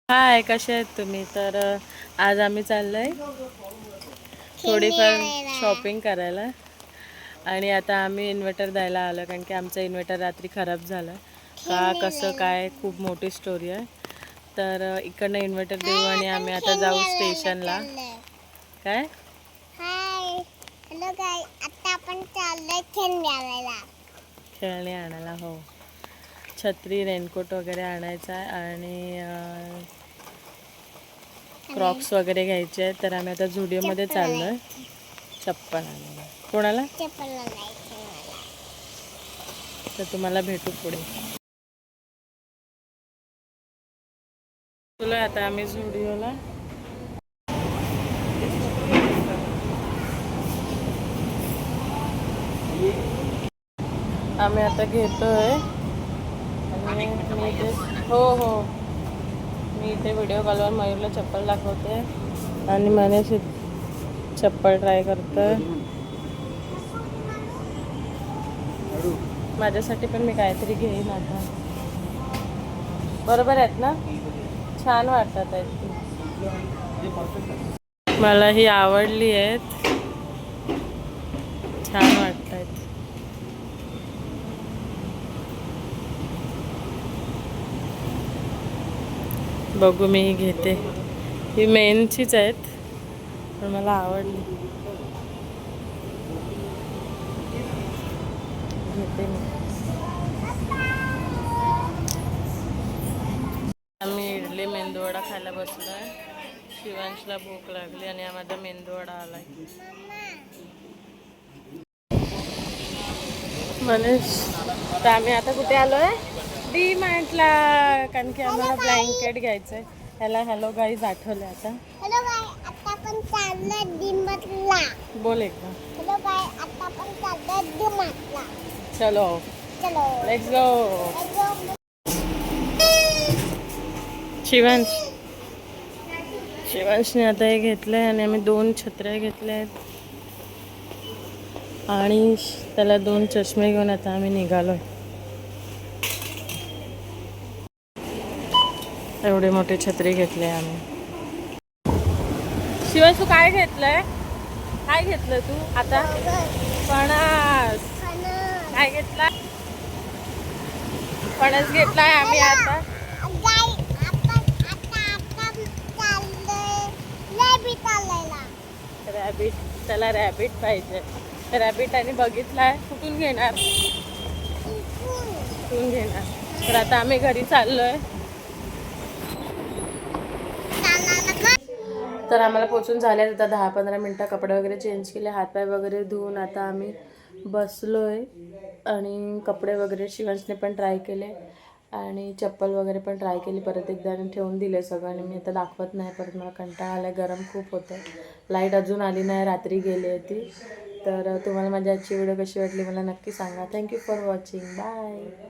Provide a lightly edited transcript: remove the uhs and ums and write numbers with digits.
हाय, कसे आहेत तुम्ही? तर आज आम्ही चाललोय थोडीफार शॉपिंग करायला. आणि आता आम्ही इन्व्हर्टर द्यायला आलो, कारण की आमचं इन्व्हर्टर रात्री खराब झालं. का कसं काय खूप मोठी स्टोरी आहे. तर इकडनं इन्व्हर्टर देऊ आणि आम्ही आता जाऊ स्टेशनला. काय हाय हॅलो गाय, आता आपण चाललोय खेळणे आणायला. हो, छत्री रेनकोट वगैरे आणायचा आहे आणि क्रॉक्स वगैरे घ्यायचे आहेत. तर आम्ही आता झुडिओमध्ये चाललोय चप्पल आणायला. कोणाला? चप्पल तर तुम्हाला भेटू पुढे. चलो आता आम्ही झुडिओला. आम्ही आता घेतोय आणि मी इथे हो मी इथे व्हिडिओ कॉलवर मयूरला चप्पल दाखवते आणि मनीष चप्पल ट्राय करतोय. माझ्यासाठी पण मी काहीतरी घेईन आता. बरोबर आहेत ना? छान वाटतात आहेत ती. मला ही आवडली आहेत, छान वाटत आहेत. बघू, मी ही घेते. ही मेनचीच आहेत पण मला आवडली, घेते मी. आम्ही इडली मेंदूवडा खायला बसलोय. शिवांशला भूक लागली आणि माझा मेंदूवडा आलाय. मनीष, तर आम्ही आता कुठे आलोय? डी मार्टला, कारण की आम्हाला ब्लँकेट घ्यायचंय. ह्याला हॅलो गाईज आठवलं आता. हॅलो गाय, आता आपण चाललोय डीमार्टला. बोल एकदा. हॅलो गाय, आता आपण चाललोय डीमार्टला. चलो चलो लेट्स गो. शिवांशने आता हे घेतलंय आणि आम्ही 2 छत्र्या घेतल्या आहेत आणि त्याला 2 चष्मे घेऊन आता आम्ही निघालोय. एवढे मोठे छत्री घेतले आम्ही. शिवांश, तू काय घेतलंय? काय घेतलं तू आता? फणस. काय घेतला? फणस घेतलाय आम्ही आता. गाय, आपण आता चाललोय रॅबिट आणायला. रॅबिट, त्याला रॅबिट पाहिजे. रॅबिट आणि बघितलाय. कुठून घेणार? कुठून घेणार? तर आता आम्ही घरी चाललोय. तर आम्हाला पोचून झाले आता 10-15 मिनटं. कपडे वगैरे चेंज केले, हातपाय वगैरे धुवून आता आम्ही बसलोय आणि कपडे वगैरे शिवांशने पण ट्राय केले आणि चप्पल वगैरे पण ट्राय केली परत एकदा आणि ठेवून दिले सगळं. आणि मी आता दाखवत नाही, परत मला कंटाळा आला, गरम खूप होतं. लाईट अजून आली नाही, रात्री गेली होती. तर तुम्हाला माझी आजची व्हिडिओ कशी वाटली मला नक्की सांगा. Thank you for watching. बाय.